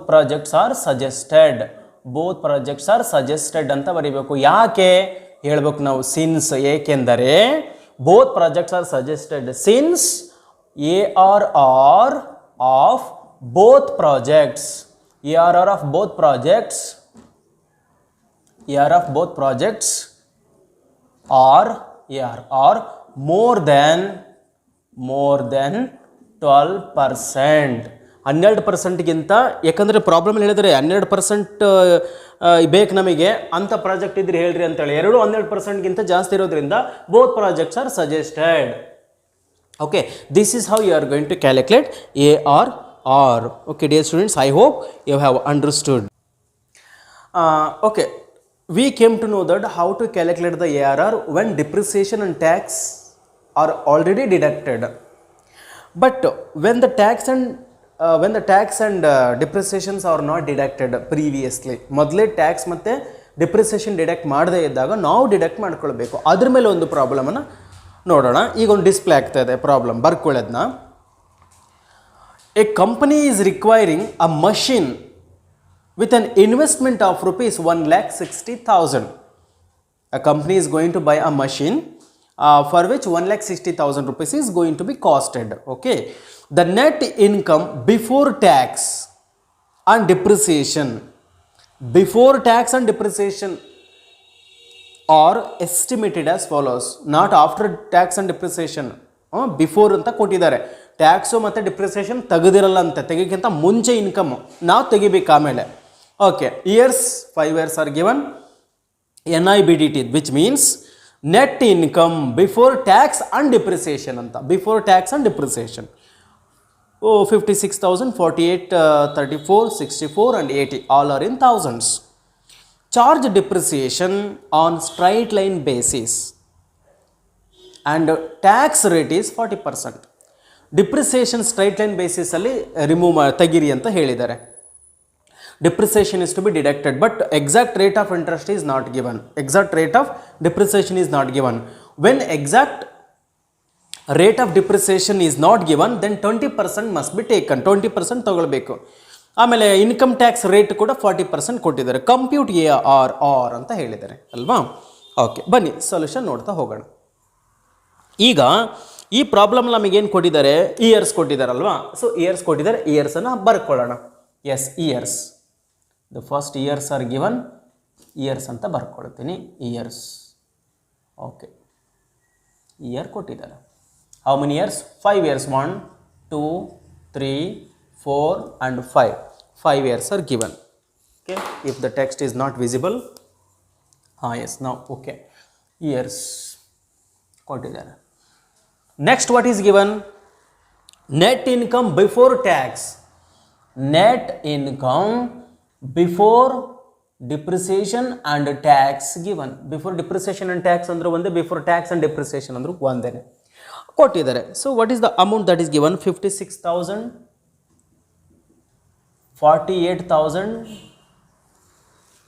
Speaker 1: ಪ್ರಾಜೆಕ್ಟ್ಸ್ ಆರ್ ಸಜೆಸ್ಟೆಡ್ ಅಂತ ಬರಿಬೇಕು. ಯಾಕೆ ಹೇಳ್ಬೇಕು ನಾವು, ಸಿನ್ಸ್, ಏಕೆಂದರೆ both projects are suggested since ARR of both projects are more than 12%. 12%ಗಿಂತ, ಯಾಕಂದರೆ ಪ್ರಾಬ್ಲಮ್ ಹೇಳಿದರೆ 12% ಬೇಕು ನಮಗೆ ಅಂತ ಪ್ರಾಜೆಕ್ಟ್ ಇದ್ರೆ ಹೇಳ್ರಿ ಅಂತೇಳಿ. ಎರಡು 12%ಗಿಂತ ಜಾಸ್ತಿ ಇರೋದ್ರಿಂದ both projects are suggested. Okay, this is how you are going to calculate ARR. Okay, dear students, I hope you have understood. Okay, we came to know that how to calculate the ARR when depreciation and tax are already deducted. But when the tax and depreciations are not deducted previously, ಮೊದಲೇ tax ಮತ್ತು depreciation deduct ಮಾಡದೇ ಇದ್ದಾಗ ನಾವು deduct ಮಾಡ್ಕೊಳ್ಬೇಕು. ಅದ್ರ ಮೇಲೆ ಒಂದು ಪ್ರಾಬ್ಲಮನ್ನು ನೋಡೋಣ. ಈಗ ಒಂದು ಡಿಸ್ಪ್ಲೇ ಆಗ್ತಾ ಇದೆ problem, ಬರ್ಕೊಳ್ಳೋದನ್ನ. A company is requiring a machine with an investment of rupees 1,60,000. A company is going to buy a machine for which 1,60,000 rupees is going to be costed. Okay, the net income before tax and depreciation. before tax and depreciation are estimated as follows, not after tax and depreciation. Before ಅಂತ ಕೊಟ್ಟಿದ್ದಾರೆ, tax ಮತ್ತು depreciation ತೆಗೆದಿರಲ್ಲ ಅಂತೆ, ತೆಗಿಕ್ಕಿಂತ ಮುಂಚೆ income ನಾವು ತೆಗಿಬೇಕು ಆಮೇಲೆ. Okay, years 5 years are given. NIBDT which means net income before tax and depreciation ಅಂತ, before tax and depreciation. 56,000, 48, 34, 64 and 80 all are in thousands. Charge depreciation on straight line basis and tax rate is 40%. Depreciation straight line basis ಅಲ್ಲಿ remove ತೆಗಿರಿ ಅಂತ ಹೇಳಿದ್ದಾರೆ. Depreciation is to be deducted, but exact rate of interest is not given. Exact rate of depreciation is not given. When exact rate of depreciation is not given, then 20% must be taken. 20% ತಗೊಳ್ಬೇಕು. ಆಮೇಲೆ income tax rate ಕೂಡ 40% ಕೊಟ್ಟಿದ್ದಾರೆ. Compute AR ಅಂತ ಹೇಳಿದ್ದಾರೆ ಅಲ್ವಾ. Okay, ಬನ್ನಿ solution ನೋಡ್ತಾ ಹೋಗೋಣ. ಈಗ ಈ ಪ್ರಾಬ್ಲಮ್ ನಮಗೇನು ಕೊಟ್ಟಿದ್ದಾರೆ, ಇಯರ್ಸ್ ಕೊಟ್ಟಿದ್ದಾರಲ್ವಾ. ಸೊ ಇಯರ್ಸ್ ಕೊಟ್ಟಿದ್ದಾರೆ, ಇಯರ್ಸನ್ನು ಬರ್ಕೊಳ್ಳೋಣ. Yes, years, the first years are given, years ಅಂತ ಬರ್ಕೊಳ್ತೀನಿ. ಇಯರ್ಸ್, ಓಕೆ, ಇಯರ್ ಕೊಟ್ಟಿದ್ದಾರೆ. How many years? 5 years. 1, 2, 3, 4 and 5. 5 years are given. Okay, if the text is not visible, yes, now okay, years ಕೊಟ್ಟಿದ್ದಾರೆ. Next, what is given? Net income before tax. Net income before depreciation and tax given. Before depreciation and tax ಅಂದ್ರೆ ಒಂದೇ, before tax and depreciation ಅಂದ್ರೆ ಒಂದೇನೆ ಕೊಟ್ಟಿದ್ದಾರೆ. So what is the amount that is given? 56,000, 48,000,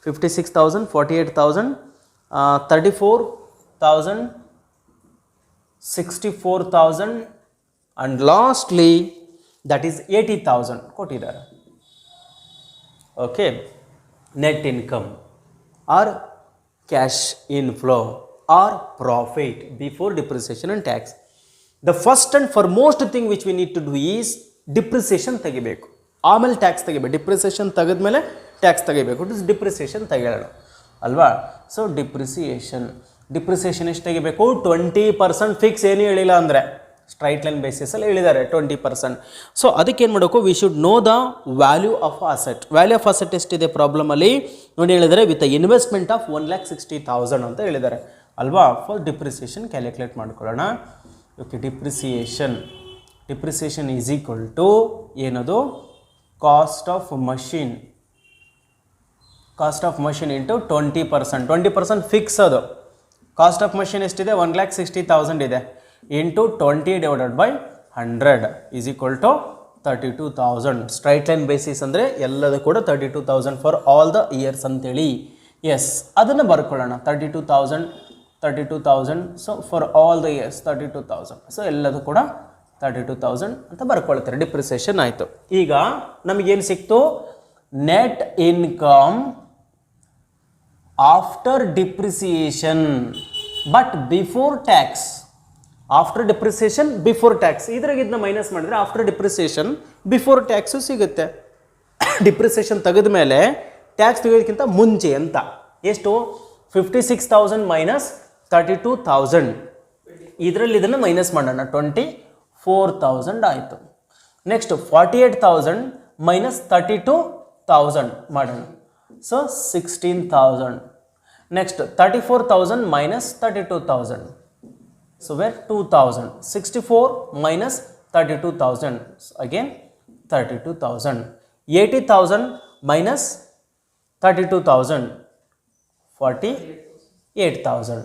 Speaker 1: 56,000, 48,000, 34,000, 64,000 and lastly that is 80,000 ಕೊಟ್ಟಿದ್ದಾರೆ. Okay, net income or cash inflow or profit before depreciation and tax. The first and foremost thing which we need to do is depreciation ತೆಗಿಬೇಕು, ಆಮೇಲೆ tax ತೆಗಿಬೇಕು. Depreciation ತೆಗೆದ್ಮೇಲೆ tax ತೆಗಿಬೇಕು. It is depreciation ತೆಗೆಯೋಣ ಅಲ್ವಾ. So depreciation ಎಷ್ಟು ತೆಗಿಬೇಕು? 20% fix ಏನು ಹೇಳಿಲ್ಲ ಅಂದರೆ, ಸ್ಟ್ರೈಟ್ ಲೈನ್ ಬೇಸಿಸಲ್ಲಿ ಹೇಳಿದ್ದಾರೆ 20%. ಸೊ ಅದಕ್ಕೆ ಏನು ಮಾಡಬೇಕು? We should know the value of asset. Value of asset ಎಷ್ಟಿದೆ ಪ್ರಾಬ್ಲಮಲ್ಲಿ ನೋಡಿ ಹೇಳಿದ್ದಾರೆ, ವಿತ್ ಇನ್ವೆಸ್ಟ್ಮೆಂಟ್ ಆಫ್ 1,60,000 ಅಂತ ಹೇಳಿದ್ದಾರೆ ಅಲ್ವಾ. ಫಾರ್ ಡಿಪ್ರಿಸಿಯೇಷನ್ ಕ್ಯಾಲ್ಕುಲೇಟ್ ಮಾಡ್ಕೊಳ್ಳೋಣ. Okay, depreciation is equal to ಏನದು? Cost of machine into 20%. 20% fix ಅದು. ಕಾಸ್ಟ್ ಆಫ್ ಮಷಿನ್ ಎಷ್ಟಿದೆ? 1,60,000 ಇದೆ, into 20 divided by 100 is equal to 32,000. Straight line basis ಅಂದರೆ ಎಲ್ಲದೂ ಕೂಡ 32,000 ಫಾರ್ ಆಲ್ ದ ಇಯರ್ಸ್ ಅಂತೇಳಿ. ಎಸ್, ಅದನ್ನು ಬರ್ಕೊಳ್ಳೋಣ. 32,000. So for all the years 32,000. So ಎಲ್ಲದೂ ಕೂಡ 32,000 ಅಂತ ಬರ್ಕೊಳ್ತಾರೆ. ಡಿಪ್ರಿಸಿಯೇಷನ್ ಆಯಿತು. ಈಗ ನಮಗೇನು ಸಿಕ್ತು? Net income after depreciation but before tax. After depreciation before tax, ಇದ್ರಾಗ ಇದನ್ನ ಮೈನಸ್ ಮಾಡಿದ್ರೆ ಆಫ್ಟರ್ ಡಿಪ್ರಿಸಿಯೇಷನ್ ಬಿಫೋರ್ ಟ್ಯಾಕ್ಸು ಸಿಗುತ್ತೆ. ಡಿಪ್ರಿಸಿಯೇಷನ್ ತೆಗೆದ ಮೇಲೆ ಟ್ಯಾಕ್ಸ್ ತೆಗೆಯೋದಕ್ಕಿಂತ ಮುಂಚೆ ಅಂತ. ಎಷ್ಟು? 56,000 ಮೈನಸ್ 32,000. ಇದರಲ್ಲಿ ಇದನ್ನು ಮೈನಸ್ ಮಾಡೋಣ, 24,000 ಆಯಿತು. ನೆಕ್ಸ್ಟ್ 48,000 ಮೈನಸ್ 32,000 ಮಾಡೋಣ, so 16,000. Next 34,000 minus 32,000, so where 2,000. 64 minus 32,000, again 32,000. 80,000 minus 32,000, 48,000.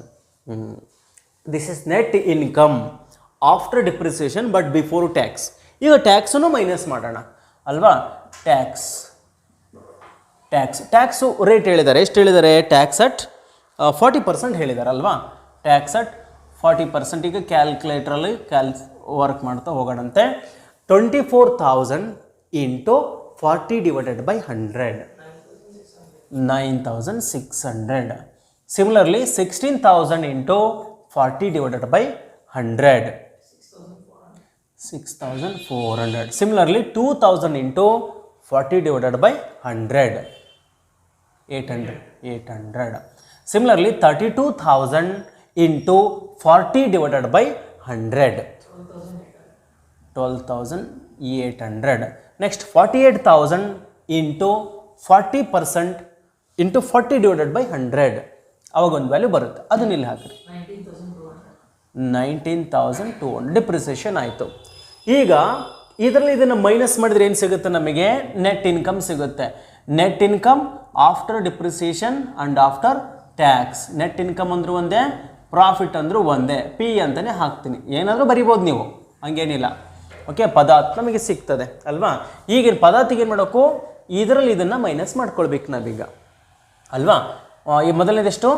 Speaker 1: This is net income after depreciation but before tax. ಈಗ ಟ್ಯಾಕ್ಸನ್ನು ಮೈನಸ್ ಮಾಡೋಣ ಅಲ್ವಾ. ಟ್ಯಾಕ್ಸು ರೇಟ್ ಹೇಳಿದ್ದಾರೆ. ಎಷ್ಟು ಹೇಳಿದ್ದಾರೆ? ಟ್ಯಾಕ್ಸ್ ಅಟ್ 40% ಹೇಳಿದ್ದಾರೆ ಅಲ್ವಾ. Tax at 40%. ಈಗ ಕ್ಯಾಲ್ಕುಲೇಟ್ರಲ್ಲಿ ವರ್ಕ್ ಮಾಡ್ತಾ ಹೋಗೋಣಂತೆ. 24,000 into 40 divided by 100, 9,600. Similarly, 16,000 into 40 divided by 100, 6,400. Similarly, 2,000 into 40 divided by 100, 800. Similarly, 32,000 into 40 divided by 100. 12,800. Next, 48,000 into 40% into 40 divided by 100. ಅವಾಗ ಒಂದು ವ್ಯಾಲ್ಯೂ ಬರುತ್ತೆ, ಅದನ್ನ ಇಲ್ಲಿ ಹಾಕಿರಿ. 19,200 ಡಿಪ್ರಿಸಿಯೇಷನ್ ಆಯಿತು. ಈಗ ಇದರಲ್ಲಿ ಇದನ್ನು ಮೈನಸ್ ಮಾಡಿದ್ರೆ ಏನು ಸಿಗುತ್ತೆ ನಮಗೆ? ನೆಟ್ ಇನ್ಕಮ್ ಸಿಗುತ್ತೆ. Net income after depreciation and after tax. Net income ಅಂದರೂ ಒಂದೇ, ಪ್ರಾಫಿಟ್ ಅಂದರೂ ಒಂದೇ. ಪಿ ಅಂತಲೇ ಹಾಕ್ತೀನಿ, ಏನಾದರೂ ಬರಿಬೋದು ನೀವು, ಹಂಗೇನಿಲ್ಲ. ಓಕೆ, ಪದಾರ್ಥ ನಮಗೆ ಸಿಗ್ತದೆ ಅಲ್ವಾ? ಈಗಿನ ಪದಾರ್ಥಕ್ಕೆ ಏನು ಮಾಡೋಕ್ಕೂ ಇದರಲ್ಲಿ ಇದನ್ನು ಮೈನಸ್ ಮಾಡ್ಕೊಳ್ಬೇಕು ನಾವೀಗ ಅಲ್ವಾ? ಈ ಮೊದಲನೇದೆಷ್ಟು?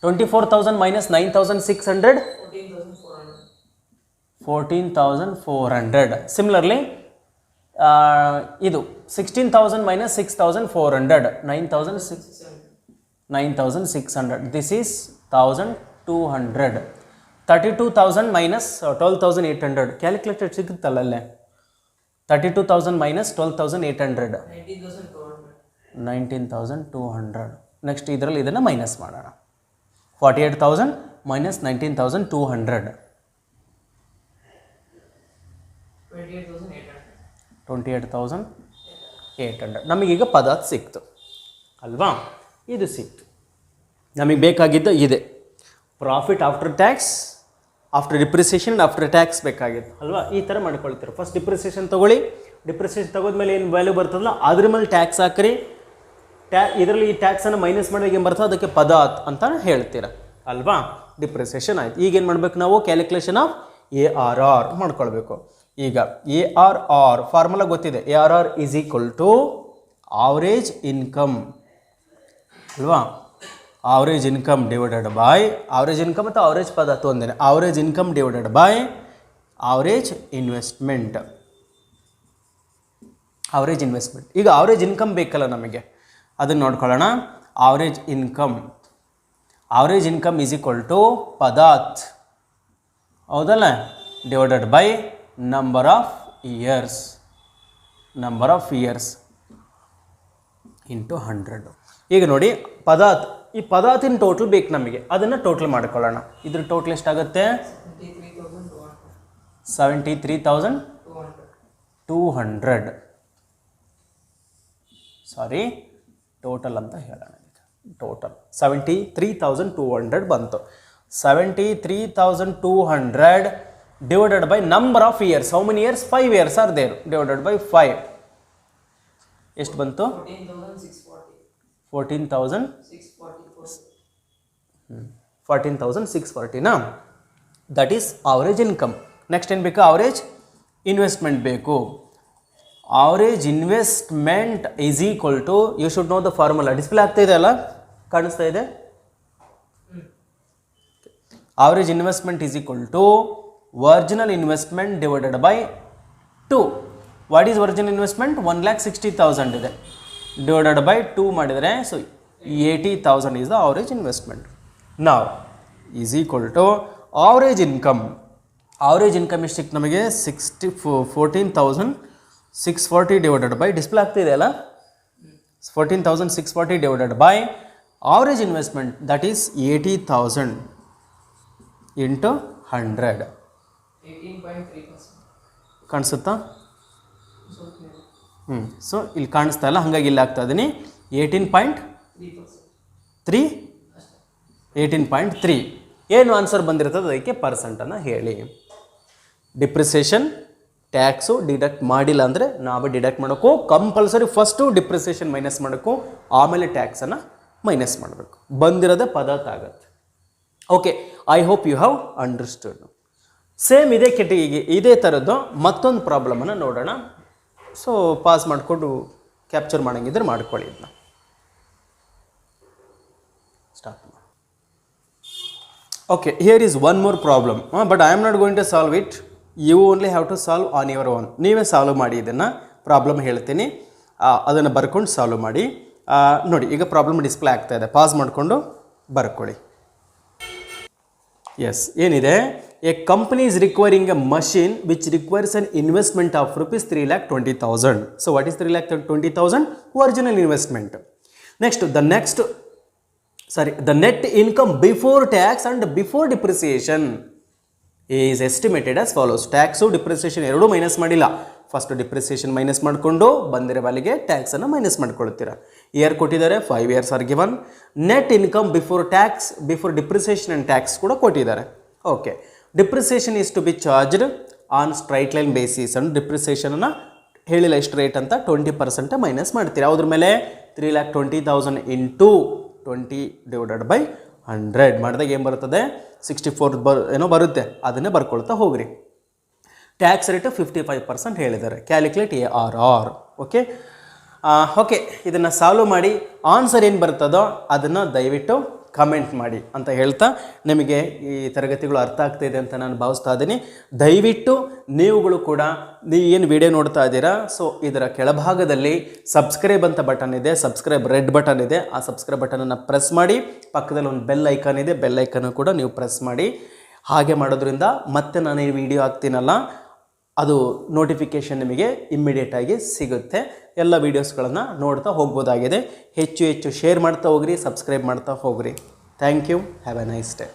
Speaker 1: 24,000 ಮೈನಸ್ 9,600, 14,400. ಸಿಮಿಲರ್ಲಿ ಇದು 16,000 minus 6,400, 9,600. This is 1,200. 32,000 minus 12,800. Calculator ಸಿಗುತ್ತಲ್ಲ ಅಲ್ಲೇ. 32,000 ಮೈನಸ್ 12,800, 19,200. ನೆಕ್ಸ್ಟ್ ಇದರಲ್ಲಿ ಇದನ್ನು ಮೈನಸ್ ಮಾಡೋಣ. 48,000 ಮೈನಸ್ 19,200, 28,800. ನಮಗೀಗ ಪದಾರ್ಥ ಸಿಕ್ತು ಅಲ್ವಾ? ಇದು ಸಿಕ್ತು. ನಮಗೆ ಬೇಕಾಗಿದ್ದ ಇದೆ profit after tax, after depreciation, after tax ಬೇಕಾಗಿತ್ತು ಅಲ್ವಾ? ಈ ಥರ ಮಾಡ್ಕೊಳ್ತೀರ. ಫಸ್ಟ್ ಡಿಪ್ರಿಸಿಯೇಷನ್ ತೊಗೊಳ್ಳಿ. ಡಿಪ್ರಿಸಿಯೇಷನ್ ತಗೋದ್ಮೇಲೆ ಏನು ವ್ಯಾಲ್ಯೂ ಬರ್ತದಲ್ಲ ಅದ್ರ ಮೇಲೆ ಟ್ಯಾಕ್ಸ್ ಹಾಕ್ರಿ. ಇದರಲ್ಲಿ ಈ ಟ್ಯಾಕ್ಸನ್ನು ಮೈನಸ್ ಮಾಡಿದಾಗ ಏನು ಬರ್ತದೆ ಅದಕ್ಕೆ ಪದಾರ್ಥ ಅಂತ ಹೇಳ್ತೀರ ಅಲ್ವಾ? ಡಿಪ್ರಿಸಿಯೇಷನ್ ಆಯ್ತು. ಈಗೇನು ಮಾಡ್ಬೇಕು ನಾವು? ಕ್ಯಾಲ್ಕುಲೇಷನ್ ಆಫ್ ARR ಮಾಡ್ಕೊಳ್ಬೇಕು. ಈಗ ARR ಫಾರ್ಮುಲಾ ಗೊತ್ತಿದೆ. ARR is equal to average income ಅಲ್ವಾ? Average income divided by average income ಮತ್ತು ಆವರೇಜ್ ಪದಾರ್ಥ ಒಂದೇ. Average income divided by average investment. Average investment. ಈಗ ಆವರೇಜ್ ಇನ್ಕಮ್ ಬೇಕಲ್ಲ ನಮಗೆ, ಅದನ್ನು ನೋಡ್ಕೊಳ್ಳೋಣ. Average income is equal to PADAT ಹೌದಲ್ಲ, divided by number of years into 100. ಈಗ ನೋಡಿ ಪದಾರ್ಥ, ಈ ಪದಾರ್ಥಿನ ಟೋಟಲ್ ಬೇಕು ನಮಗೆ, ಅದನ್ನು ಟೋಟಲ್ ಮಾಡ್ಕೊಳ್ಳೋಣ. ಇದ್ರ ಟೋಟಲ್ ಎಷ್ಟಾಗುತ್ತೆ? 73,200. ಸಾರಿ, ಟೋಟಲ್ ಅಂತ ಹೇಳೋಣ. ಟೋಟಲ್ 73,200 ಬಂತು. 73,200 divided by number of years. How many years? 5 years are there. Divided by 5. ಎಷ್ಟು ಬಂತು? 14,640 ನಾ? That is average income. Next ಏನು ಬೇಕು? ಆವರೇಜ್ ಇನ್ವೆಸ್ಟ್ಮೆಂಟ್ ಬೇಕು. Average investment is equal to, you should know the formula. Display ಆಗ್ತಾ ಇದೆ ಅಲ್ಲ, ಕಾಣಿಸ್ತಾ ಇದೆ? Average investment is equal to original investment divided by 2. What is original investment? 1,60,000 ಇದೆ. Divided by 2 ಮಾಡಿದರೆ, so 80,000 is the average investment. ನಾವ್ is equal to average income. Average income ಎಷ್ಟು ಸಿಕ್ತು ನಮಗೆ? 14,640 ಡಿವೈಡೆಡ್ ಬೈ, ಡಿಸ್ಪ್ಲೇ ಆಗ್ತಿದೆ ಅಲ್ಲ, 14,640 divided by average investment, that is 80,000 into 100.
Speaker 2: 18.3%.
Speaker 1: ಕಾಣಿಸುತ್ತಾ? So ಇಲ್ಲಿ ಕಾಣಿಸ್ತಾ ಇಲ್ಲ, ಹಾಗಾಗಿ ಇಲ್ಲಿ ಆಗ್ತಾ ಇದ್ದೀನಿ. 18.3. ಏನು ಆನ್ಸರ್ ಬಂದಿರ್ತದೆ ಅದಕ್ಕೆ ಪರ್ಸೆಂಟನ್ನು ಹೇಳಿ. ಡಿಪ್ರಿಸಿಯೇಷನ್ ಟ್ಯಾಕ್ಸು ಡಿಡಕ್ಟ್ ಮಾಡಿಲ್ಲ ಅಂದರೆ ನಾವೇ ಡಿಡಕ್ಟ್ ಮಾಡೋಕ್ಕೂ ಕಂಪಲ್ಸರಿ. ಫಸ್ಟು ಡಿಪ್ರಿಸಿಯೇಷನ್ ಮೈನಸ್ ಮಾಡೋಕ್ಕೂ, ಆಮೇಲೆ ಟ್ಯಾಕ್ಸನ್ನು ಮೈನಸ್ ಮಾಡಬೇಕು. ಬಂದಿರೋದೇ ಪದಾರ್ಥ ಆಗುತ್ತೆ. Okay, I hope you have understood. Same ಇದೇ ಇದೇ ಥರದ್ದು ಮತ್ತೊಂದು ಪ್ರಾಬ್ಲಮನ್ನು ನೋಡೋಣ. ಸೊ ಪಾಸ್ ಮಾಡಿಕೊಂಡು ಕ್ಯಾಪ್ಚರ್ ಮಾಡೋಂಗಿದ್ರೆ ಮಾಡ್ಕೊಳ್ಳಿ. ಇದನ್ನ ಸ್ಟಾರ್ಟ್ ಮಾಡಿ. Okay, here is one more problem, but I am not going to solve it. You only have to solve on your own. ನೀವೇ ಸಾಲ್ವ್ ಮಾಡಿ. ಇದನ್ನು ಪ್ರಾಬ್ಲಮ್ ಹೇಳ್ತೀನಿ, ಅದನ್ನು ಬರ್ಕೊಂಡು ಸಾಲ್ವ್ ಮಾಡಿ. ನೋಡಿ, ಈಗ ಪ್ರಾಬ್ಲಮ್ ಡಿಸ್ಪ್ಲೇ ಆಗ್ತಾ ಇದೆ. ಪಾಸ್ ಮಾಡಿಕೊಂಡು ಬರ್ಕೊಳ್ಳಿ. ಎಸ್, ಏನಿದೆ? A company is requiring a machine which requires an investment of rupees 3,20,000. So what is 3,20,000? Original investment. Next the net income before tax and before depreciation is estimated as follows. Tax depreciation ಎರಡೂ minus ಮಾಡಿಲ್ಲ, first depreciation minus ಮಾಡಿಕೊಂಡು ಬಂದಿರೋ ವ್ಯಾಲಿಗೆ ಟ್ಯಾಕ್ಸನ್ನು minus ಮಾಡ್ಕೊಳ್ತೀರಾ. Year ಕೊಟ್ಟಿದ್ದಾರೆ, 5 years are given. Net income before tax, before depreciation and tax ಕೂಡ ಕೊಟ್ಟಿದ್ದಾರೆ. Okay, depreciation is to be charged on straight line basis. And ಡಿಪ್ರಿಸಿಯೇಷನನ್ನು ಹೇಳಿಲ್ಲ ಎಷ್ಟು ರೇಟ್ ಅಂತ, 20% ಮೈನಸ್ ಮಾಡ್ತೀರಾ. ಅದ್ರ ಮೇಲೆ 3,20,000 ಇಂಟು 20 ಡಿವೈಡೆಡ್ ಬೈ 100 ಮಾಡಿದಾಗ ಏನು ಬರ್ತದೆ, 64 ಏನೋ ಬರುತ್ತೆ, ಅದನ್ನೇ ಬರ್ಕೊಳ್ತಾ ಹೋಗ್ರಿ. ಟ್ಯಾಕ್ಸ್ ರೇಟು 55% ಹೇಳಿದ್ದಾರೆ. Calculate ARR. ಓಕೆ, ಇದನ್ನು ಸಾಲ್ವ್ ಮಾಡಿ ಆನ್ಸರ್ ಏನು ಬರ್ತದೋ ಅದನ್ನು ದಯವಿಟ್ಟು ಕಮೆಂಟ್ ಮಾಡಿ ಅಂತ ಹೇಳ್ತಾ, ನಿಮಗೆ ಈ ತರಗತಿಗಳು ಅರ್ಥ ಆಗ್ತಾಯಿದೆ ಅಂತ ನಾನು ಭಾವಿಸ್ತಾ ಇದ್ದೀನಿ. ದಯವಿಟ್ಟು ನೀವುಗಳು ಕೂಡ ಏನು ವಿಡಿಯೋ ನೋಡ್ತಾ ಇದ್ದೀರಾ, ಸೊ ಇದರ ಕೆಳಭಾಗದಲ್ಲಿ ಸಬ್ಸ್ಕ್ರೈಬ್ ಅಂತ ಬಟನ್ ಇದೆ, ಸಬ್ಸ್ಕ್ರೈಬ್ ರೆಡ್ ಬಟನ್ ಇದೆ, ಆ ಸಬ್ಸ್ಕ್ರೈಬ್ ಬಟನನ್ನು ಪ್ರೆಸ್ ಮಾಡಿ. ಪಕ್ಕದಲ್ಲಿ ಒಂದು ಬೆಲ್ ಐಕಾನ್ ಇದೆ, ಬೆಲ್ ಐಕನ್ನು ಕೂಡ ನೀವು ಪ್ರೆಸ್ ಮಾಡಿ. ಹಾಗೆ ಮಾಡೋದ್ರಿಂದ ಮತ್ತೆ ನಾನು ಈ ವಿಡಿಯೋ ಹಾಕ್ತೀನಲ್ಲ, ಅದು ನೋಟಿಫಿಕೇಷನ್ ನಿಮಗೆ ಇಮ್ಮಿಡಿಯೇಟಾಗಿ ಸಿಗುತ್ತೆ. ಎಲ್ಲ ವೀಡಿಯೋಸ್ಗಳನ್ನು ನೋಡ್ತಾ ಹೋಗ್ಬೋದಾಗಿದೆ. ಹೆಚ್ಚು ಶೇರ್ ಮಾಡ್ತಾ ಹೋಗ್ರಿ, ಸಬ್ಸ್ಕ್ರೈಬ್ ಮಾಡ್ತಾ ಹೋಗ್ರಿ. Thank you. Have a nice day.